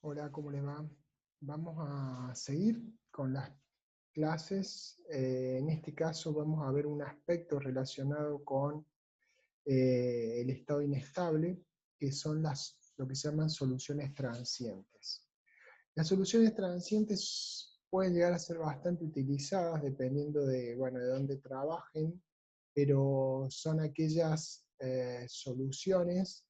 Hola, ¿cómo les va? Vamos a seguir con las clases. En este caso vamos a ver un aspecto relacionado con el estado inestable, que son lo que se llaman soluciones transientes. Las soluciones transientes pueden llegar a ser bastante utilizadas dependiendo de, bueno, de dónde trabajen, pero son aquellas soluciones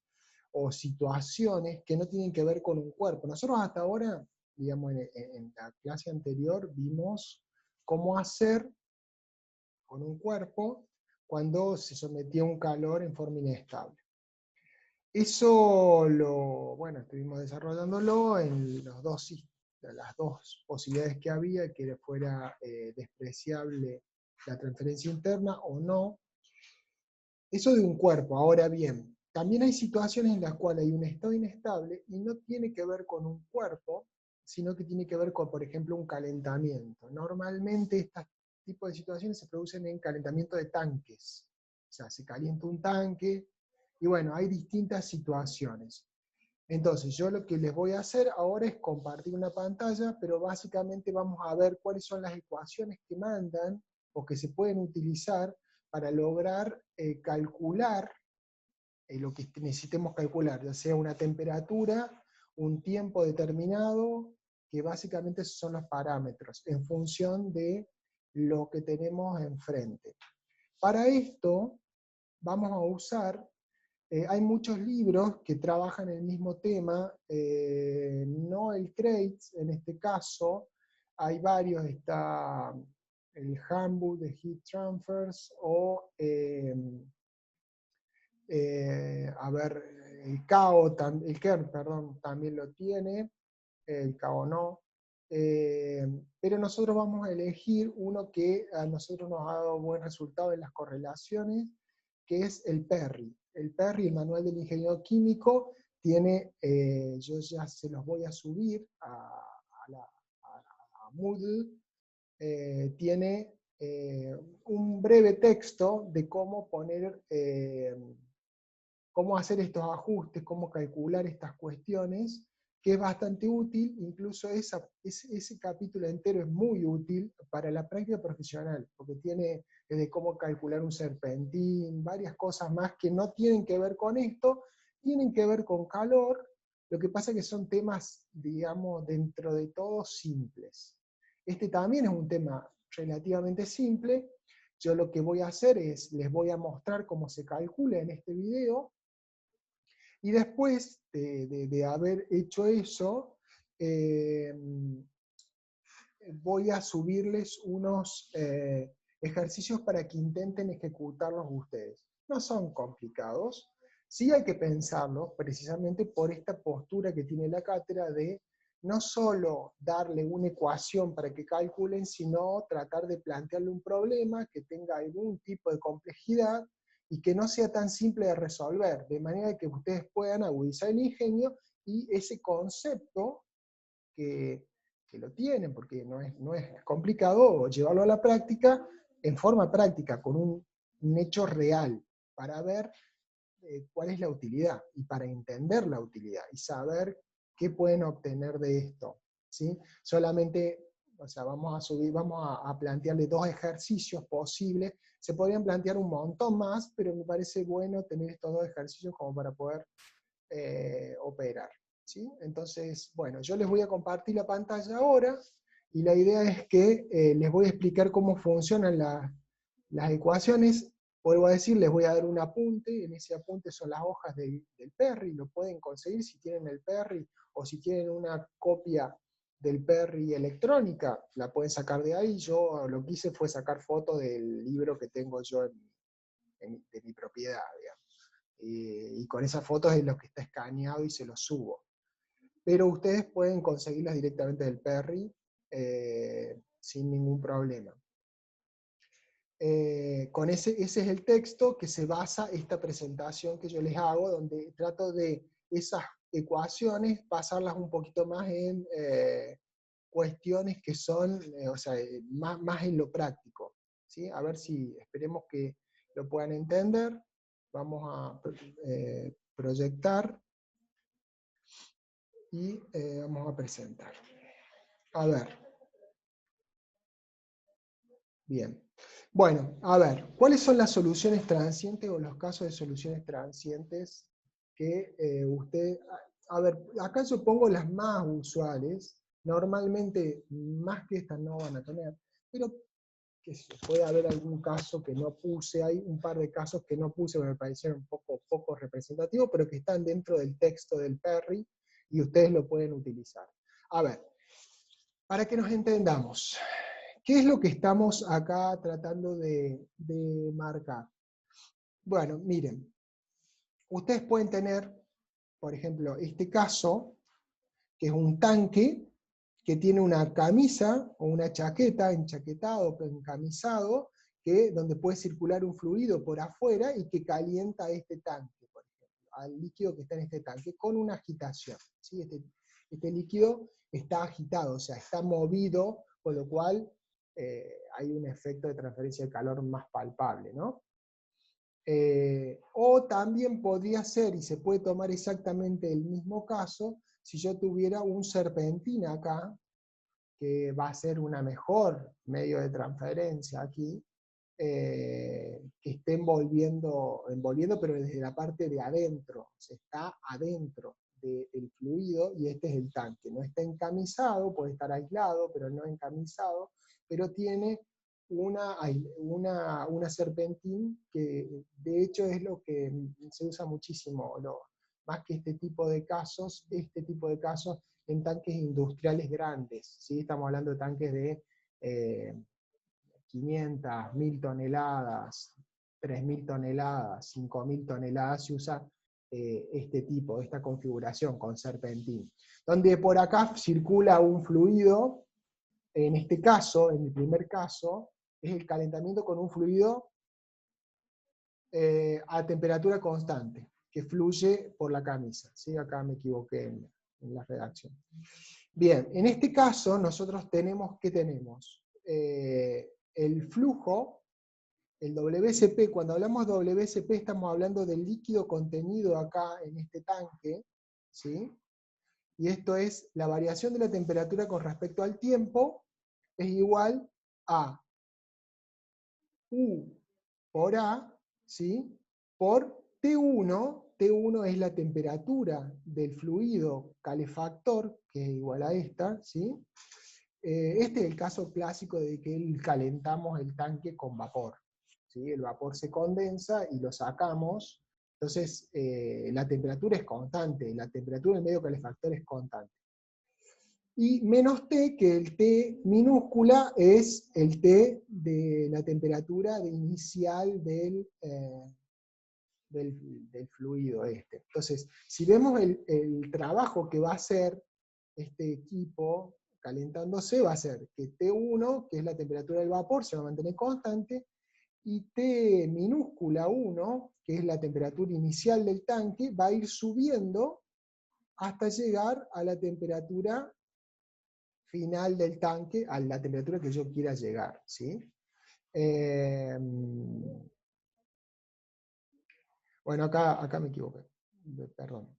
o situaciones que no tienen que ver con un cuerpo. Nosotros hasta ahora, digamos, en la clase anterior vimos cómo hacer con un cuerpo cuando se sometía a un calor en forma inestable. Eso bueno, estuvimos desarrollándolo en las dos posibilidades que había, que fuera despreciable la transferencia interna o no. Eso de un cuerpo. Ahora bien, también hay situaciones en las cuales hay un estado inestable y no tiene que ver con un cuerpo, sino que tiene que ver con, por ejemplo, un calentamiento. Normalmente este tipo de situaciones se producen en calentamiento de tanques. O sea, se calienta un tanque y bueno, hay distintas situaciones. Entonces, yo lo que les voy a hacer ahora es compartir una pantalla, pero básicamente vamos a ver cuáles son las ecuaciones que mandan o que se pueden utilizar para lograr calcular lo que necesitemos calcular, ya sea una temperatura, un tiempo determinado, que básicamente esos son los parámetros, en función de lo que tenemos enfrente. Para esto, vamos a usar hay muchos libros que trabajan el mismo tema, Noel Kreitz en este caso, hay varios, está el Handbook de Heat Transfers, o a ver, el Kern, perdón, también lo tiene, el CAO no, pero nosotros vamos a elegir uno que a nosotros nos ha dado buen resultado en las correlaciones, que es el PERRI. El PERRI, el Manual del Ingeniero Químico, tiene, yo ya se los voy a subir a Moodle, tiene un breve texto de cómo poner, cómo hacer estos ajustes, cómo calcular estas cuestiones, que es bastante útil. Incluso ese capítulo entero es muy útil para la práctica profesional, porque tiene desde cómo calcular un serpentín, varias cosas más que no tienen que ver con esto, tienen que ver con calor. Lo que pasa es que son temas, digamos, dentro de todo simples. Este también es un tema relativamente simple. Yo lo que voy a hacer es, les voy a mostrar cómo se calcula en este video, y después de haber hecho eso, voy a subirles unos ejercicios para que intenten ejecutarlos ustedes. No son complicados, sí hay que pensarlos precisamente por esta postura que tiene la cátedra de no solo darle una ecuación para que calculen, sino tratar de plantearle un problema que tenga algún tipo de complejidad y que no sea tan simple de resolver, de manera que ustedes puedan agudizar el ingenio y ese concepto que lo tienen, porque no es complicado llevarlo a la práctica, en forma práctica, con un hecho real, para ver cuál es la utilidad, y para entender la utilidad, y saber qué pueden obtener de esto. ¿Sí? Solamente, o sea, vamos a plantearle dos ejercicios posibles. Se podrían plantear un montón más, pero me parece bueno tener estos dos ejercicios como para poder operar. ¿Sí? Entonces, bueno, yo les voy a compartir la pantalla ahora, y la idea es que les voy a explicar cómo funcionan las ecuaciones. Vuelvo a decir, les voy a dar un apunte, en ese apunte son las hojas del PERRI, lo pueden conseguir si tienen el PERRI, o si tienen una copia del PERRI electrónica, la pueden sacar de ahí. Yo lo que hice fue sacar fotos del libro que tengo yo de mi propiedad, digamos. Y con esas fotos es lo que está escaneado y se lo subo. Pero ustedes pueden conseguirlas directamente del PERRI sin ningún problema. Ese es el texto que se basa esta presentación que yo les hago, donde trato de esas ecuaciones pasarlas un poquito más en cuestiones que son, o sea, más en lo práctico. ¿Sí? A ver si, esperemos que lo puedan entender. Vamos a proyectar. y vamos a presentar. A ver. Bien. Bueno, a ver, ¿cuáles son las soluciones transientes o los casos de soluciones transientes que usted... A ver, acá yo pongo las más usuales. Normalmente, más que estas no van a tener, pero que puede haber algún caso que no puse, hay un par de casos que no puse, que me parecieron poco representativos, pero que están dentro del texto del Perry, y ustedes lo pueden utilizar. A ver, para que nos entendamos, ¿qué es lo que estamos acá tratando de marcar? Bueno, miren, ustedes pueden tener, por ejemplo, este caso, que es un tanque que tiene una camisa o una chaqueta, enchaquetado, encamisado, donde puede circular un fluido por afuera y que calienta este tanque, por ejemplo, al líquido que está en este tanque, con una agitación. ¿Sí? Este líquido está agitado, o sea, está movido, con lo cual hay un efecto de transferencia de calor más palpable, ¿no? O también podría ser, y se puede tomar exactamente el mismo caso, si yo tuviera un serpentín acá, que va a ser una mejor medio de transferencia aquí, que esté envolviendo, pero desde la parte de adentro, se está adentro del fluido, y este es el tanque. No está encamisado, puede estar aislado, pero no encamisado, pero tiene una serpentín que de hecho es lo que se usa muchísimo, más que este tipo de casos en tanques industriales grandes, ¿sí? Estamos hablando de tanques de 500, 1000 toneladas, 3000 toneladas, 5000 toneladas, se usa este tipo, esta configuración con serpentín. Donde por acá circula un fluido, en este caso, en el primer caso, es el calentamiento con un fluido a temperatura constante, que fluye por la camisa. ¿Sí? Acá me equivoqué en la redacción. Bien, en este caso nosotros tenemos, ¿qué tenemos? El flujo, el WSP, cuando hablamos de WSP estamos hablando del líquido contenido acá en este tanque, ¿sí? Y esto es la variación de la temperatura con respecto al tiempo, es igual a U por A, ¿sí? Por T1, T1 es la temperatura del fluido calefactor, que es igual a esta, ¿sí? Este es el caso clásico de que calentamos el tanque con vapor, ¿sí? El vapor se condensa y lo sacamos, entonces la temperatura es constante, la temperatura del medio calefactor es constante. Y menos T, que el T minúscula es el T de la temperatura inicial del fluido este. Entonces, si vemos el trabajo que va a hacer este equipo calentándose, va a ser que T1, que es la temperatura del vapor, se va a mantener constante, y T minúscula 1, que es la temperatura inicial del tanque, va a ir subiendo hasta llegar a la temperatura final del tanque, a la temperatura que yo quiera llegar, ¿sí? Bueno, acá me equivoqué, perdón.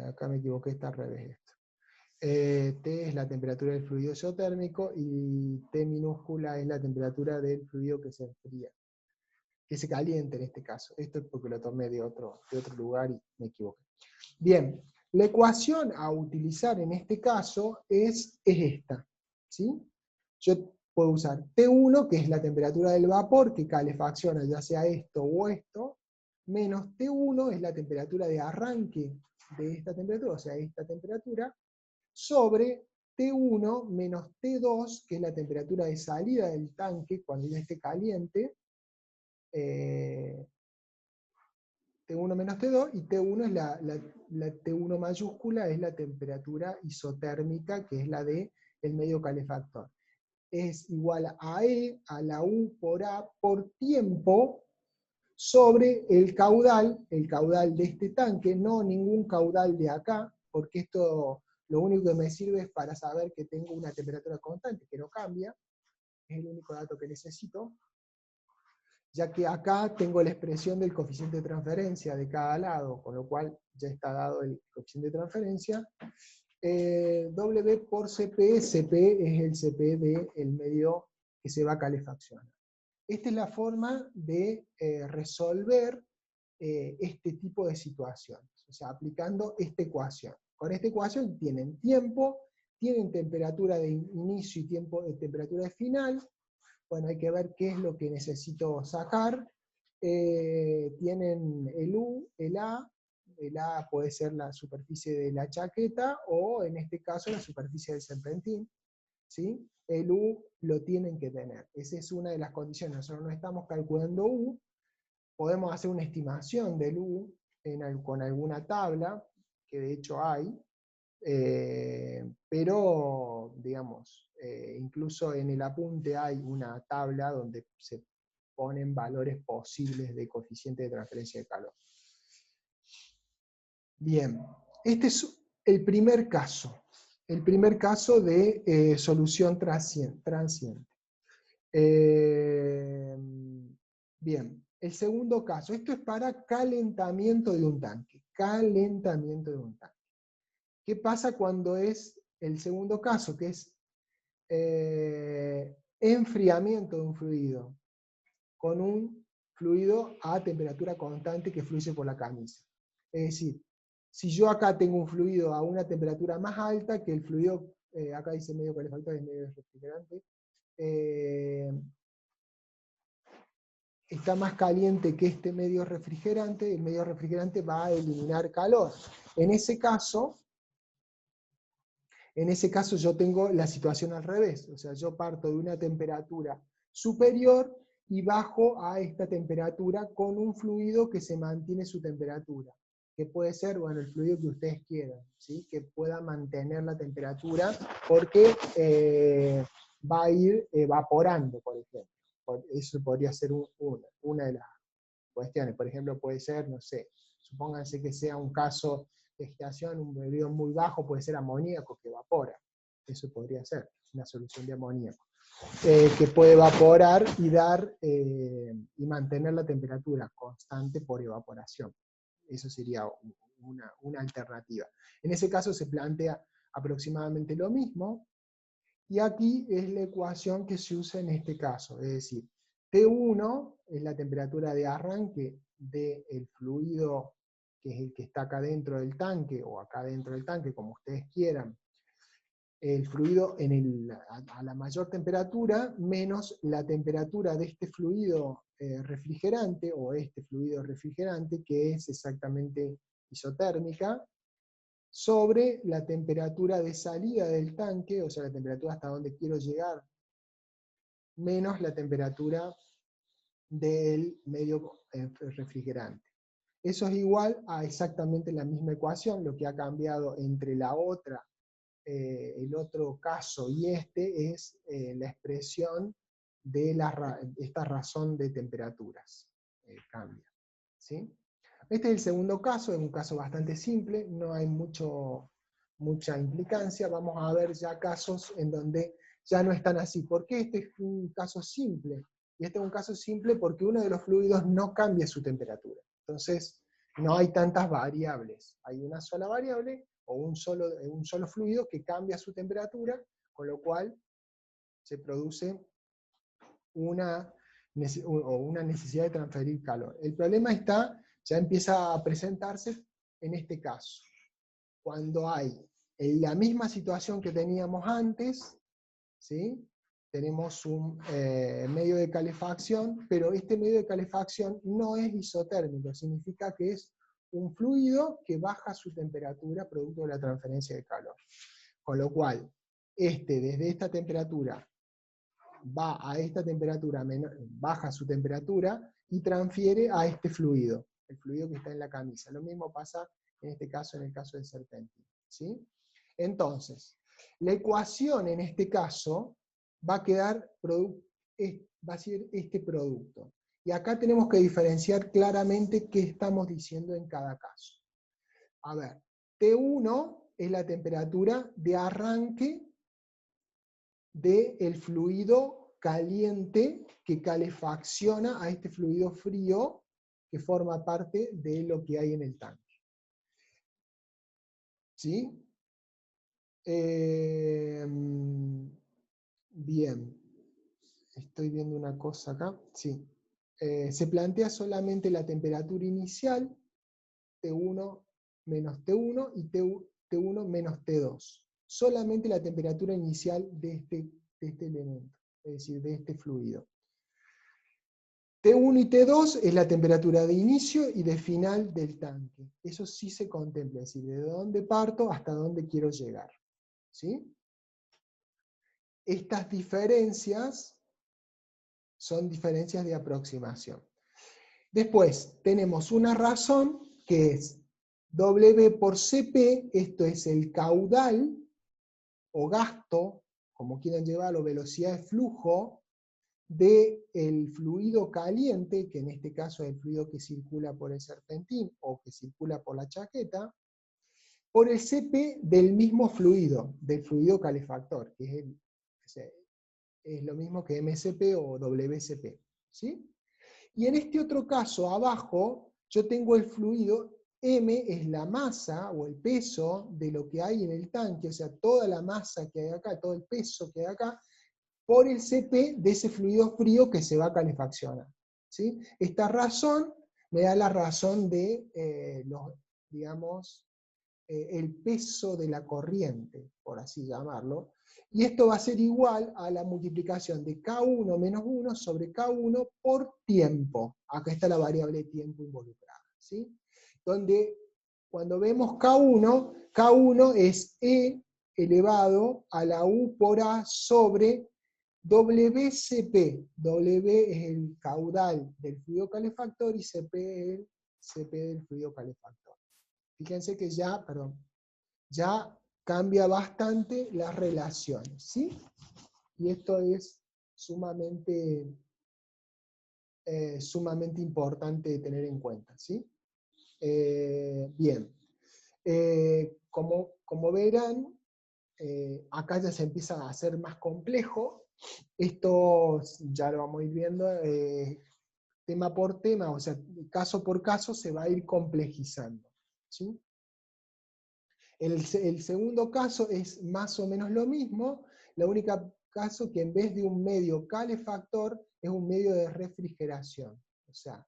Acá me equivoqué, está al revés esto. T es la temperatura del fluido isotérmico y T minúscula es la temperatura del fluido que se enfría, que se calienta en este caso. Esto es porque lo tomé de otro lugar y me equivoqué. Bien, la ecuación a utilizar en este caso es esta, ¿sí? Yo puedo usar T1, que es la temperatura del vapor que calefacciona ya sea esto o esto, menos T1 es la temperatura de arranque de esta temperatura, o sea, esta temperatura, sobre T1 menos T2, que es la temperatura de salida del tanque cuando ya esté caliente, T1 menos T2, y T1 es la T1 mayúscula, es la temperatura isotérmica, que es la del medio calefactor. Es igual a E, a la U por A, por tiempo, sobre el caudal de este tanque, no ningún caudal de acá, porque esto lo único que me sirve es para saber que tengo una temperatura constante, que no cambia, es el único dato que necesito, ya que acá tengo la expresión del coeficiente de transferencia de cada lado, con lo cual ya está dado el coeficiente de transferencia, W por CP, CP es el CP del medio que se va a calefaccionar. Esta es la forma de resolver este tipo de situaciones, o sea, aplicando esta ecuación. Con esta ecuación tienen tiempo, tienen temperatura de inicio y tiempo de temperatura de final. Bueno, hay que ver qué es lo que necesito sacar. Tienen el U, el A puede ser la superficie de la chaqueta, o en este caso la superficie del serpentín, ¿sí? El U lo tienen que tener. Esa es una de las condiciones. Nosotros no estamos calculando U, podemos hacer una estimación del U con alguna tabla, que de hecho hay, pero, digamos, incluso en el apunte hay una tabla donde se ponen valores posibles de coeficiente de transferencia de calor. Bien, este es el primer caso de solución transiente. Bien, el segundo caso, esto es para calentamiento de un tanque. ¿Qué pasa cuando es el segundo caso, que es enfriamiento de un fluido, con un fluido a temperatura constante que fluye por la camisa? Es decir, si yo acá tengo un fluido a una temperatura más alta que el fluido, acá dice medio calefactor y medio refrigerante, está más caliente que este medio refrigerante, el medio refrigerante va a eliminar calor. En ese caso yo tengo la situación al revés, o sea, yo parto de una temperatura superior y bajo a esta temperatura con un fluido que se mantiene su temperatura, que puede ser, bueno, el fluido que ustedes quieran, ¿sí? Que pueda mantener la temperatura, porque va a ir evaporando, por ejemplo. Eso podría ser una de las cuestiones. Por ejemplo, puede ser, no sé, supónganse que sea un caso de gestación, un periodo muy bajo, puede ser amoníaco que evapora. Eso podría ser una solución de amoníaco. Que puede evaporar y y mantener la temperatura constante por evaporación. Eso sería una alternativa. En ese caso se plantea aproximadamente lo mismo, y aquí es la ecuación que se usa en este caso, es decir, T1 es la temperatura de arranque del fluido, que es el que está acá dentro del tanque, o acá dentro del tanque, como ustedes quieran, el fluido a la mayor temperatura, menos la temperatura de este fluido refrigerante, o este fluido refrigerante, que es exactamente isotérmica, sobre la temperatura de salida del tanque, o sea, la temperatura hasta donde quiero llegar, menos la temperatura del medio refrigerante. Eso es igual a exactamente la misma ecuación. Lo que ha cambiado entre el otro caso y este es la expresión de esta razón de temperaturas. Cambia, ¿sí? Este es el segundo caso, es un caso bastante simple, no hay mucha implicancia. Vamos a ver ya casos en donde ya no están así. ¿Por qué este es un caso simple? Y este es un caso simple porque uno de los fluidos no cambia su temperatura. Entonces, no hay tantas variables. Hay una sola variable, o un solo fluido que cambia su temperatura, con lo cual se produce una necesidad de transferir calor. El problema ya empieza a presentarse en este caso, cuando hay la misma situación que teníamos antes, ¿sí? Tenemos un medio de calefacción, pero este medio de calefacción no es isotérmico, significa que es un fluido que baja su temperatura producto de la transferencia de calor. Con lo cual, desde esta temperatura va a esta temperatura, baja su temperatura y transfiere a este fluido, el fluido que está en la camisa. Lo mismo pasa en este caso, en el caso del serpentín, ¿sí? Entonces, la ecuación en este caso va a ser este producto. Y acá tenemos que diferenciar claramente qué estamos diciendo en cada caso. A ver, T1 es la temperatura de arranque del fluido caliente que calefacciona a este fluido frío que forma parte de lo que hay en el tanque. ¿Sí? Bien, estoy viendo una cosa acá. Sí. Se plantea solamente la temperatura inicial, T1 menos T1 y T1 menos T2. Solamente la temperatura inicial de este elemento, es decir, de este fluido. T1 y T2 es la temperatura de inicio y de final del tanque. Eso sí se contempla, es decir, de dónde parto hasta dónde quiero llegar. ¿Sí? Estas diferencias son diferencias de aproximación. Después tenemos una razón que es W por Cp, esto es el caudal o gasto, como quieran llevarlo, velocidad de flujo del fluido caliente, que en este caso es el fluido que circula por el serpentín o que circula por la chaqueta, por el Cp del mismo fluido, del fluido calefactor, que es lo mismo que MCP o WCP. ¿Sí? Y en este otro caso, abajo, yo tengo el fluido, M es la masa o el peso de lo que hay en el tanque, o sea, toda la masa que hay acá, todo el peso que hay acá, por el Cp de ese fluido frío que se va a calefaccionar. ¿Sí? Esta razón me da la razón de, digamos, el peso de la corriente, por así llamarlo, y esto va a ser igual a la multiplicación de K1 menos 1 sobre K1 por tiempo. Acá está la variable tiempo involucrada. ¿Sí? Donde cuando vemos K1, K1 es E elevado a la U por A sobre WCP. W es el caudal del fluido calefactor y CP es el CP del fluido calefactor. Fíjense que ya cambia bastante las relaciones, ¿sí? Y esto es sumamente importante de tener en cuenta, ¿sí? Bien. Como verán, acá ya se empieza a hacer más complejo. Esto ya lo vamos a ir viendo, tema por tema, o sea, caso por caso se va a ir complejizando, ¿sí? El segundo caso es más o menos lo mismo, la única caso que en vez de un medio calefactor es un medio de refrigeración. O sea,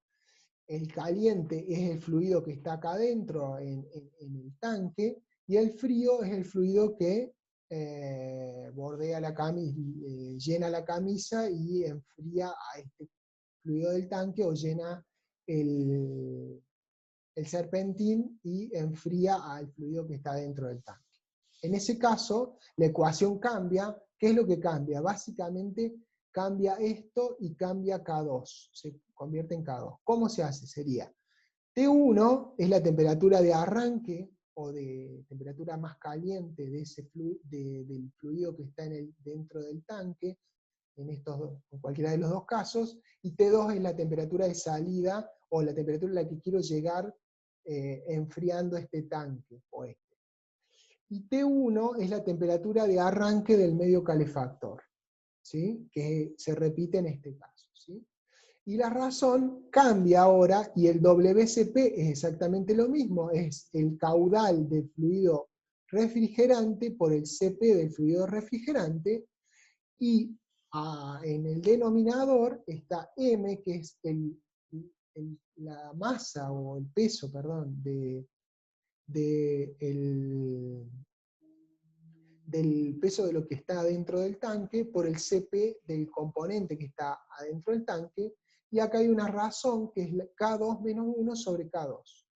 el caliente es el fluido que está acá adentro en el tanque, y el frío es el fluido que bordea la camisa, llena la camisa y enfría a este fluido del tanque, o llena el serpentín y enfría al fluido que está dentro del tanque. En ese caso, la ecuación cambia. ¿Qué es lo que cambia? Básicamente cambia esto y cambia K2, se convierte en K2. ¿Cómo se hace? Sería T1 es la temperatura de arranque o de temperatura más caliente de del fluido que está dentro del tanque, en cualquiera de los dos casos, y T2 es la temperatura de salida o la temperatura a la que quiero llegar enfriando este tanque o este. Y T1 es la temperatura de arranque del medio calefactor, ¿sí? Que se repite en este caso. ¿Sí? Y la razón cambia ahora, y el WCP es exactamente lo mismo, es el caudal del fluido refrigerante por el CP del fluido refrigerante, y en el denominador está M, que es la masa o el peso, perdón, del peso de lo que está dentro del tanque por el CP del componente que está adentro del tanque, y acá hay una razón que es K2 menos 1 sobre K2,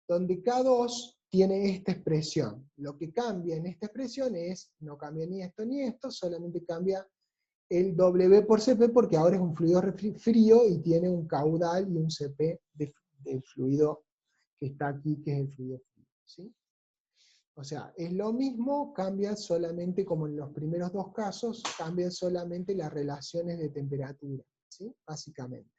donde K2 tiene esta expresión. Lo que cambia en esta expresión no cambia ni esto, solamente cambia el W por CP, porque ahora es un fluido frío y tiene un caudal y un CP del fluido que está aquí, que es el fluido frío. ¿Sí? O sea, es lo mismo, cambia solamente, como en los primeros dos casos, cambian solamente las relaciones de temperatura, ¿sí? Básicamente.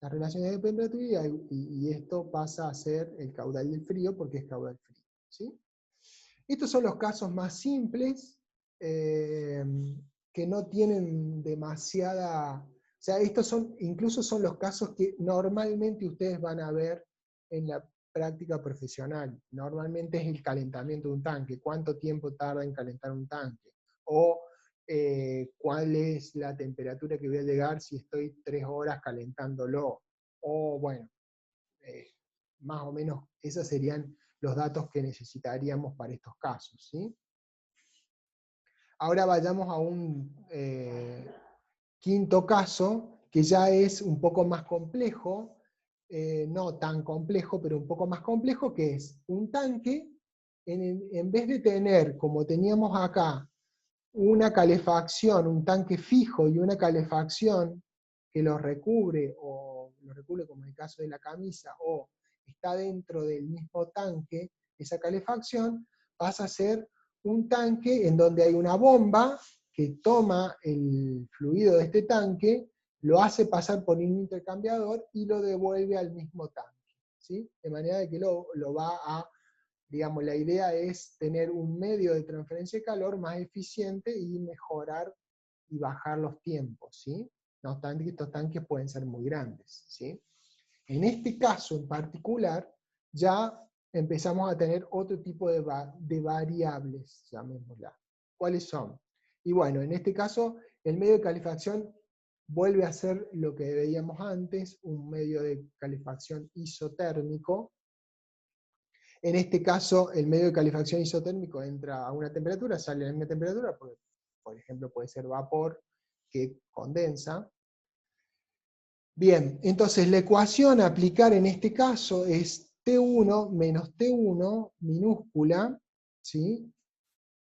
Las relaciones de temperatura, y esto pasa a ser el caudal del frío porque es caudal frío, ¿sí? Estos son los casos más simples, que no tienen demasiada... O sea, incluso son los casos que normalmente ustedes van a ver práctica profesional. Normalmente es el calentamiento de un tanque, cuánto tiempo tarda en calentar un tanque, o cuál es la temperatura que voy a llegar si estoy 3 horas calentándolo, o bueno, más o menos esos serían los datos que necesitaríamos para estos casos, ¿sí? Ahora vayamos a un quinto caso, que ya es un poco más complejo, no tan complejo, pero un poco más complejo, que es un tanque, en vez de tener, como teníamos acá, una calefacción, un tanque fijo y una calefacción que lo recubre, o lo recubre como en el caso de la camisa, o está dentro del mismo tanque, esa calefacción pasa a ser un tanque en donde hay una bomba que toma el fluido de este tanque, lo hace pasar por un intercambiador y lo devuelve al mismo tanque, ¿sí? De manera de que lo va a, digamos, la idea es tener un medio de transferencia de calor más eficiente y mejorar y bajar los tiempos, ¿sí? No obstante que estos tanques pueden ser muy grandes, ¿sí? En este caso en particular, ya empezamos a tener otro tipo de variables, llamémosla. ¿Cuáles son? Y bueno, en este caso, el medio de calefacción vuelve a ser lo que veíamos antes, un medio de calefacción isotérmico. En este caso, el medio de calefacción isotérmico entra a una temperatura, sale a la misma temperatura, porque, por ejemplo, puede ser vapor que condensa. Bien, entonces la ecuación a aplicar en este caso es T1 menos T1 minúscula, ¿sí?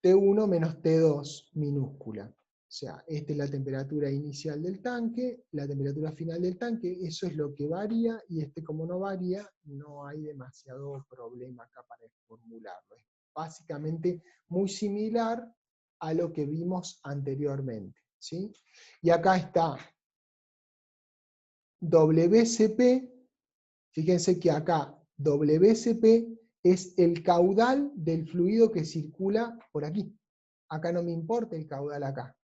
T1 menos T2 minúscula. O sea, esta es la temperatura inicial del tanque, la temperatura final del tanque, eso es lo que varía, y como no varía, no hay demasiado problema acá para formularlo. Es básicamente muy similar a lo que vimos anteriormente, ¿sí? Y acá está WCP, fíjense que acá WCP es el caudal del fluido que circula por aquí. Acá no me importa el caudal acá.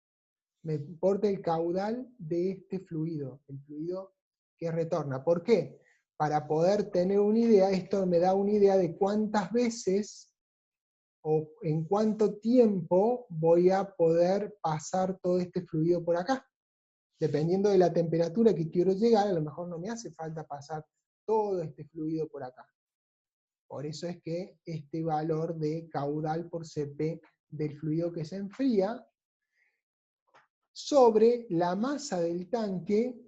Me importa el caudal de este fluido, el fluido que retorna. ¿Por qué? Para poder tener una idea, esto me da una idea de cuántas veces o en cuánto tiempo voy a poder pasar todo este fluido por acá. Dependiendo de la temperatura que quiero llegar, a lo mejor no me hace falta pasar todo este fluido por acá. Por eso es que este valor de caudal por Cp del fluido que se enfría sobre la masa del tanque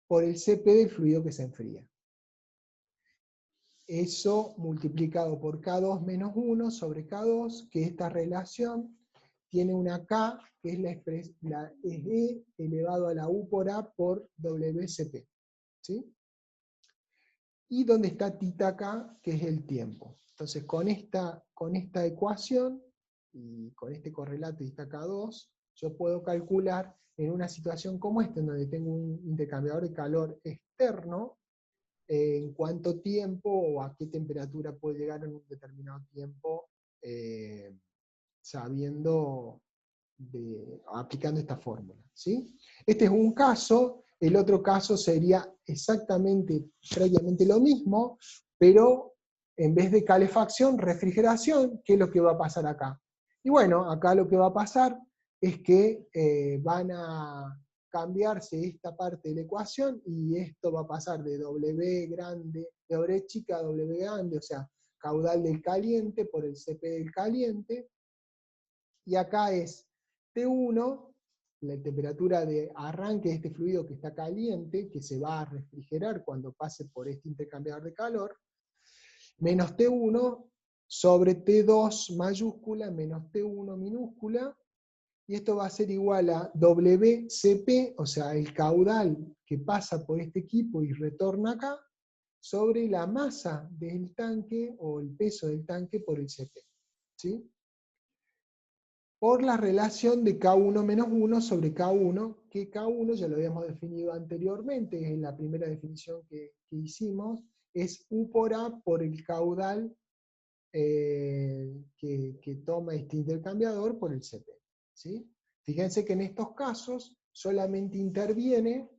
por el Cp del fluido que se enfría. Eso multiplicado por K2 menos 1 sobre K2, que esta relación tiene una K, que es es E elevado a la U por A por WCP. ¿Sí? Y donde está tita K, que es el tiempo. Entonces, con esta ecuación, y con este correlato tita K2, yo puedo calcular en una situación como esta, en donde tengo un intercambiador de calor externo, en cuánto tiempo o a qué temperatura puede llegar en un determinado tiempo, aplicando esta fórmula, ¿sí? Este es un caso. El otro caso sería exactamente, prácticamente lo mismo, pero en vez de calefacción, refrigeración. ¿Qué es lo que va a pasar acá? Y bueno, acá lo que va a pasar es que van a cambiarse esta parte de la ecuación, y esto va a pasar de W grande, de W chica a W grande, o sea, caudal del caliente por el Cp del caliente, y acá es T1, la temperatura de arranque de este fluido que está caliente, que se va a refrigerar cuando pase por este intercambiador de calor, menos T1 sobre T2 mayúscula menos T1 minúscula, y esto va a ser igual a WCP, o sea, el caudal que pasa por este equipo y retorna acá, sobre la masa del tanque, o el peso del tanque por el Cp. ¿Sí? Por la relación de K1 menos 1 sobre K1, que K1 ya lo habíamos definido anteriormente, es la primera definición que hicimos, es U por A por el caudal que toma este intercambiador por el Cp. ¿Sí? Fíjense que en estos casos solamente interviene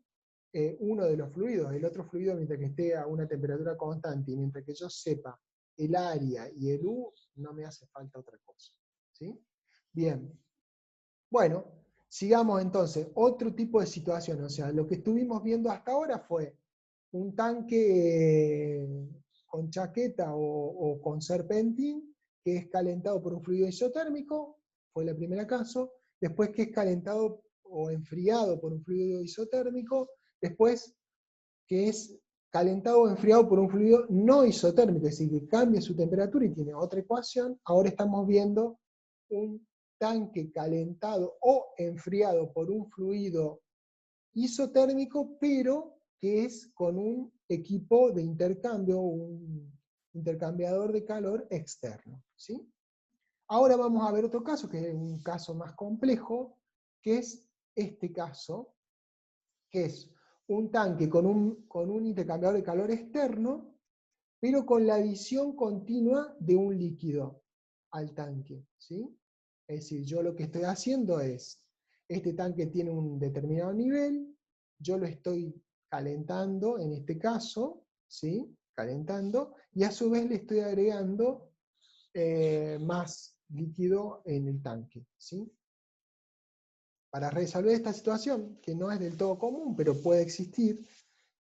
uno de los fluidos, el otro fluido mientras que esté a una temperatura constante, y mientras que yo sepa el área y el U, no me hace falta otra cosa. ¿Sí? Bien. Bueno, sigamos entonces. Otro tipo de situación, o sea, lo que estuvimos viendo hasta ahora fue un tanque con chaqueta o con serpentín, que es calentado por un fluido isotérmico, fue el primer caso, después que es calentado o enfriado por un fluido isotérmico, después que es calentado o enfriado por un fluido no isotérmico, es decir, que cambia su temperatura y tiene otra ecuación. Ahora estamos viendo un tanque calentado o enfriado por un fluido isotérmico, pero que es con un equipo de intercambio, un intercambiador de calor externo. ¿Sí? Ahora vamos a ver otro caso, que es un caso más complejo, que es este caso, que es un tanque con un intercambiador de calor externo, pero con la adición continua de un líquido al tanque. ¿Sí? Es decir, yo lo que estoy haciendo es, este tanque tiene un determinado nivel, yo lo estoy calentando, en este caso, ¿sí? Calentando, y a su vez le estoy agregando más líquido en el tanque. ¿Sí? Para resolver esta situación, que no es del todo común, pero puede existir,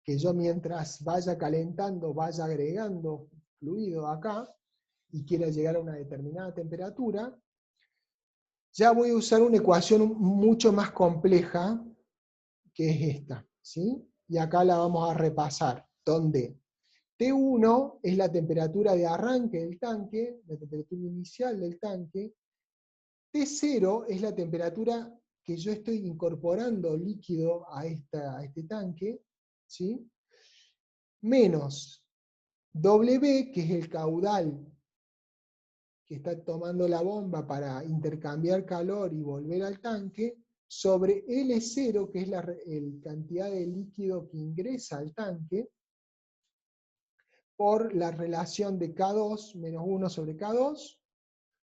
que yo mientras vaya calentando, vaya agregando fluido acá, y quiera llegar a una determinada temperatura, ya voy a usar una ecuación mucho más compleja, que es esta, ¿sí? Y acá la vamos a repasar, donde T1 es la temperatura de arranque del tanque, la temperatura inicial del tanque, T0 es la temperatura que yo estoy incorporando líquido a este tanque, ¿sí? Menos W, que es el caudal que está tomando la bomba para intercambiar calor y volver al tanque, sobre L0, que es la cantidad de líquido que ingresa al tanque, por la relación de K2 menos 1 sobre K2,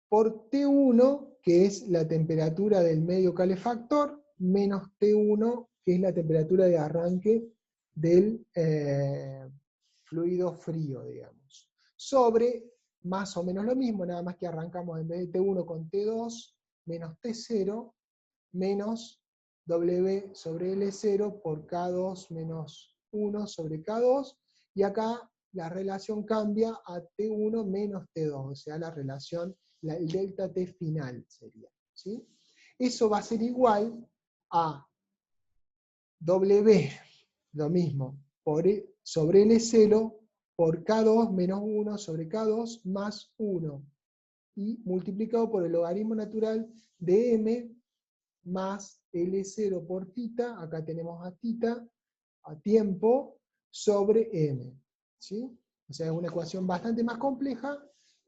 por T1, que es la temperatura del medio calefactor, menos T1, que es la temperatura de arranque del fluido frío, digamos. Sobre más o menos lo mismo, nada más que arrancamos en vez de T1 con T2, menos T0, menos W sobre L0 por K2 menos 1 sobre K2, y acá la relación cambia a T1 menos T2, o sea, la relación, el delta T final sería. ¿Sí? Eso va a ser igual a W, lo mismo, sobre L0 por K2 menos 1 sobre K2 más 1, y multiplicado por el logaritmo natural de M más L0 por tita, acá tenemos a tita, a tiempo, sobre M. ¿Sí? O sea, es una ecuación bastante más compleja,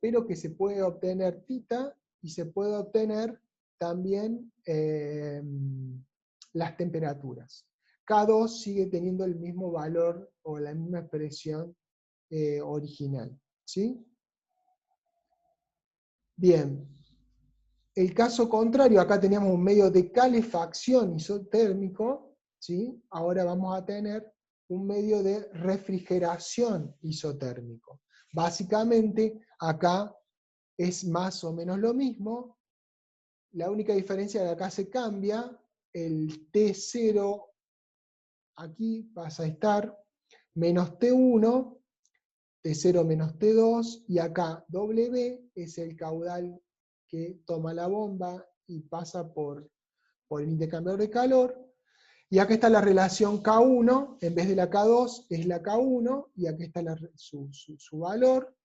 pero que se puede obtener tita, y se puede obtener también las temperaturas. K2 sigue teniendo el mismo valor o la misma expresión original. ¿Sí? Bien. El caso contrario, acá teníamos un medio de calefacción isotérmico, ¿sí? Ahora vamos a tener un medio de refrigeración isotérmico. Básicamente, acá es más o menos lo mismo. La única diferencia es que acá se cambia, el T0 aquí pasa a estar menos T1, T0 menos T2, y acá W es el caudal que toma la bomba y pasa por el intercambiador de calor, y acá está la relación K1, en vez de la K2 es la K1, y aquí está su valor.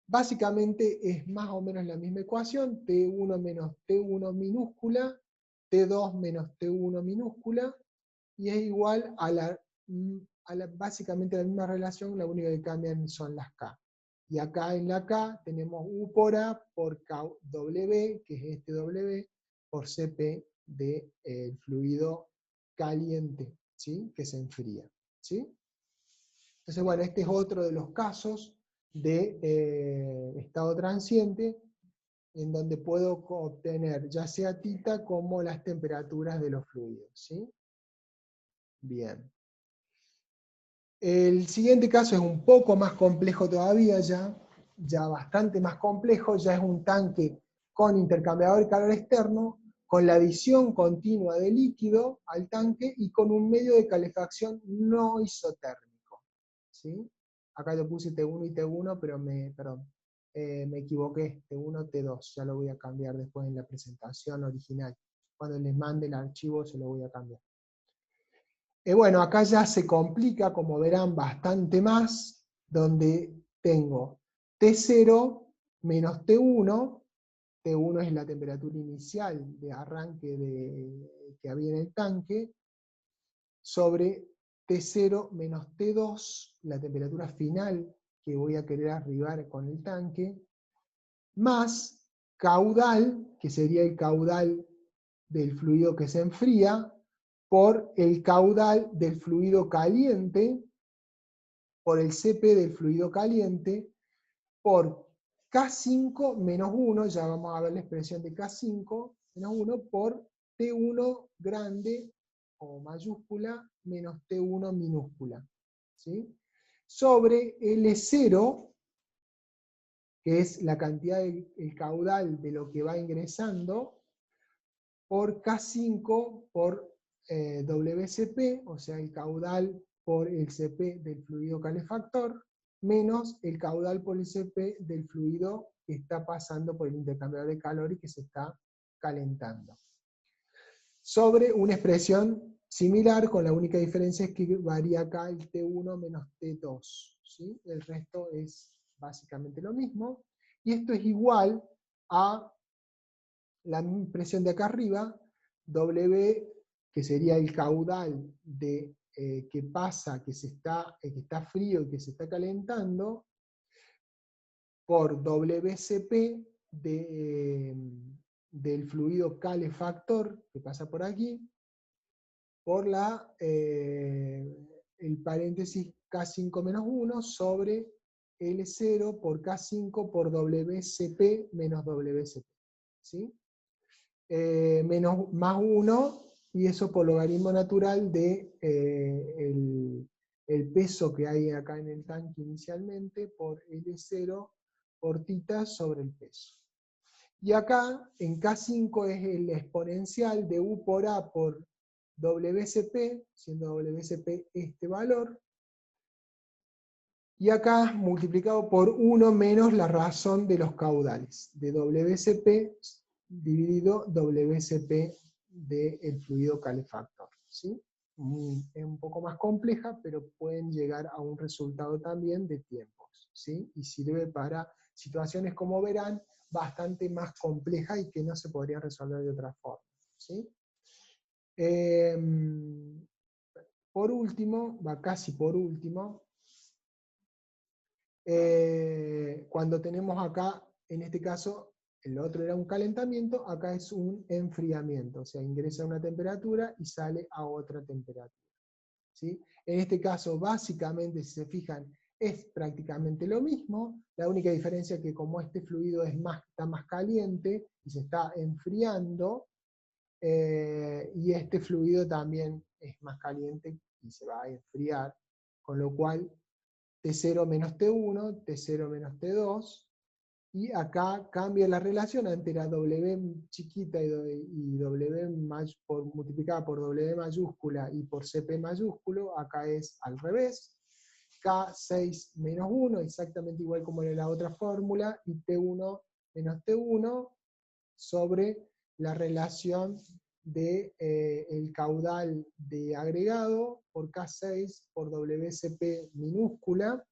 Básicamente es más o menos la misma ecuación, T1 menos T1 minúscula, T2 menos T1 minúscula, y es igual básicamente la misma relación, la única que cambian son las K. Y acá en la K tenemos U por A por KW, que es este W, por CP del fluido caliente, ¿sí? Que se enfría. ¿Sí? Entonces, bueno, este es otro de los casos de estado transiente, en donde puedo obtener ya sea tita como las temperaturas de los fluidos. ¿Sí? Bien. El siguiente caso es un poco más complejo todavía ya bastante más complejo, ya es un tanque con intercambiador de calor externo, con la adición continua de líquido al tanque y con un medio de calefacción no isotérmico. ¿Sí? Acá yo puse T1 y T1, pero me equivoqué, T1, T2, ya lo voy a cambiar después en la presentación original. Cuando les mande el archivo se lo voy a cambiar. Bueno, acá ya se complica, como verán, bastante más, donde tengo T0 menos T1, T1 es la temperatura inicial de arranque que había en el tanque, sobre T0 menos T2, la temperatura final que voy a querer arribar con el tanque, más caudal, que sería el caudal del fluido que se enfría, por el caudal del fluido caliente, por el CP del fluido caliente, por K5 menos 1, ya vamos a ver la expresión de K5 menos 1, por T1 grande o mayúscula menos T1 minúscula. ¿Sí? Sobre L0, que es la cantidad del caudal de lo que va ingresando, por K5 por WCP, o sea, el caudal por el CP del fluido calefactor, menos el caudal por el CP del fluido que está pasando por el intercambiador de calor y que se está calentando. Sobre una expresión similar, con la única diferencia es que varía acá el T1 menos T2. ¿Sí? El resto es básicamente lo mismo. Y esto es igual a la misma expresión de acá arriba, W, que sería el caudal que pasa, que está frío y que se está calentando, por WCP del fluido calefactor que pasa por aquí, por el paréntesis K5 menos 1 sobre L0 por K5 por WCP menos WCP. ¿Sí? Más 1, y eso por logaritmo natural de el peso que hay acá en el tanque inicialmente por L0 por tita sobre el peso. Y acá en K5 es el exponencial de U por A por WCP, siendo WCP este valor, y acá multiplicado por 1 menos la razón de los caudales, de WCP dividido WCP del fluido calefactor. ¿Sí? Es un poco más compleja, pero pueden llegar a un resultado también de tiempos. ¿Sí? Y sirve para situaciones, como verán, bastante más complejas y que no se podrían resolver de otra forma. ¿Sí? Por último, casi por último, cuando tenemos acá, en este caso, el otro era un calentamiento, acá es un enfriamiento, o sea, ingresa a una temperatura y sale a otra temperatura. ¿Sí? En este caso, básicamente, si se fijan, es prácticamente lo mismo, la única diferencia es que como este fluido está más caliente y se está enfriando, y este fluido también es más caliente y se va a enfriar, con lo cual T0 menos T1, T0 menos T2, y acá cambia la relación, antes era W chiquita y multiplicada por W mayúscula y por CP mayúsculo, acá es al revés, K6 menos 1, exactamente igual como en la otra fórmula, y T1 menos T1 sobre la relación de el caudal de agregado por K6 por WCP minúscula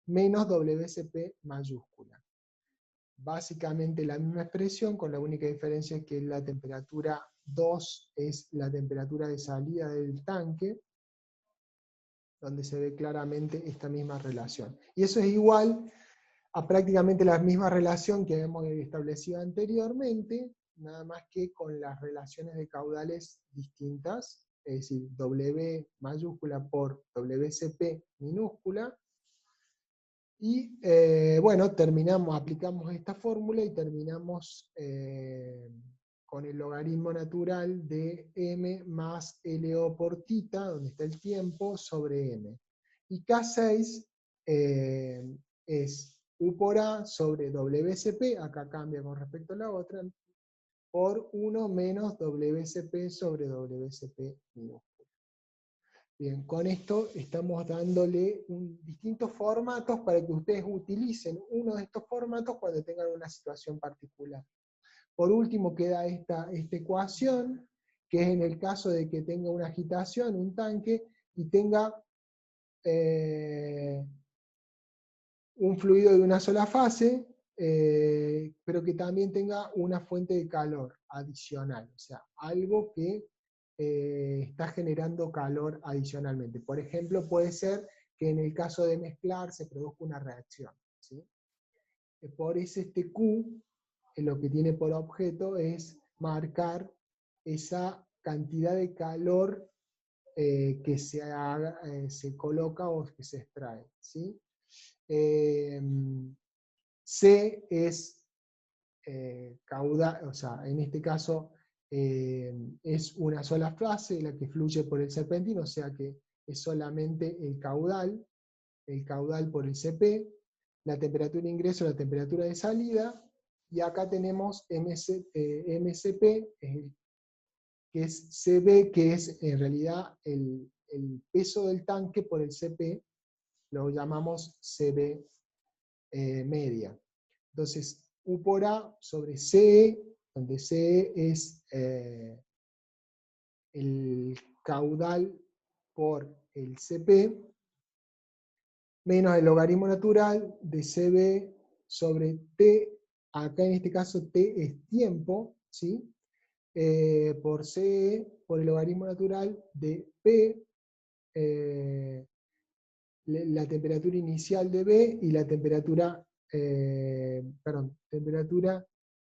menos WCP mayúscula. Básicamente la misma expresión, con la única diferencia es que la temperatura 2 es la temperatura de salida del tanque, donde se ve claramente esta misma relación. Y eso es igual a prácticamente la misma relación que habíamos establecido anteriormente, nada más que con las relaciones de caudales distintas, es decir, W mayúscula por WCP minúscula. Y bueno, aplicamos esta fórmula y terminamos con el logaritmo natural de m más LO por tita, donde está el tiempo, sobre m. Y K6 es U por A sobre WSP, acá cambia con respecto a la otra, por 1 menos WSP sobre WSP minúscula. Bien, con esto estamos dándole distintos formatos para que ustedes utilicen uno de estos formatos cuando tengan una situación particular. Por último queda esta ecuación, que es en el caso de que tenga una agitación, un tanque, y tenga un fluido de una sola fase, pero que también tenga una fuente de calor adicional, o sea, algo que está generando calor adicionalmente. Por ejemplo, puede ser que en el caso de mezclar se produzca una reacción, ¿sí? Por eso este Q, lo que tiene por objeto es marcar esa cantidad de calor que se coloca o que se extrae, ¿sí? C es caudal, o sea, en este caso es una sola fase la que fluye por el serpentino, o sea que es solamente el caudal por el CP, la temperatura de ingreso, la temperatura de salida, y acá tenemos MCP, que es CB, que es en realidad el peso del tanque por el CP, lo llamamos CB media. Entonces, U por A sobre CE, donde CE es el caudal por el CP, menos el logaritmo natural de CB sobre T, acá en este caso T es tiempo, ¿sí? Por CE, por el logaritmo natural de P, la temperatura inicial de B y la temperatura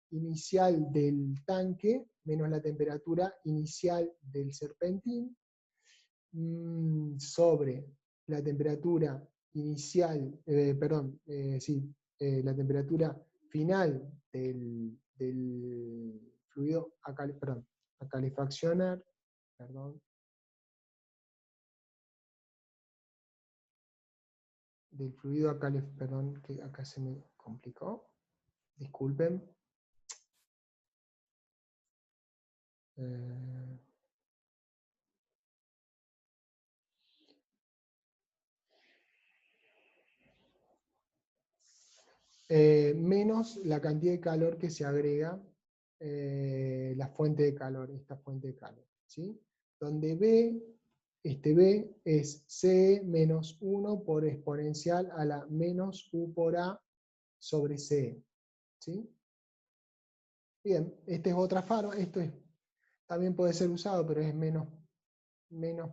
inicial del tanque menos la temperatura inicial del serpentín sobre la temperatura inicial, la temperatura final del fluido a calefaccionar, del fluido a perdón, que acá se me complicó, disculpen. Menos la cantidad de calor que se agrega la fuente de calor, esta fuente de calor, ¿sí? Donde B, este B es C menos 1 por exponencial a la menos U por A sobre C, ¿sí? Bien, esta es otra forma, también puede ser usado, pero es menos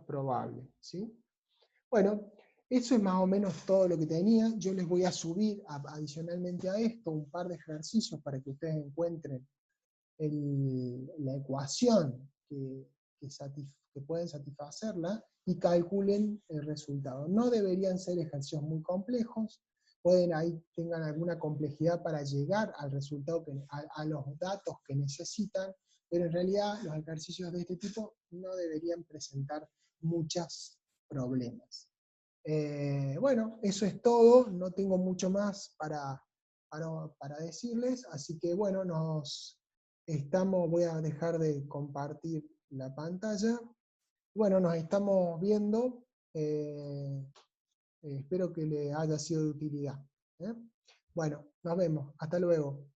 probable, ¿sí? Bueno, eso es más o menos todo lo que tenía. Yo les voy a subir adicionalmente a esto un par de ejercicios para que ustedes encuentren la ecuación que pueden satisfacerla y calculen el resultado. No deberían ser ejercicios muy complejos, pueden ahí tengan alguna complejidad para llegar al resultado, a los datos que necesitan, pero en realidad los ejercicios de este tipo no deberían presentar muchos problemas. Bueno, eso es todo, no tengo mucho más para decirles, así que bueno, voy a dejar de compartir la pantalla. Bueno, nos estamos viendo, espero que les haya sido de utilidad. Bueno, nos vemos, hasta luego.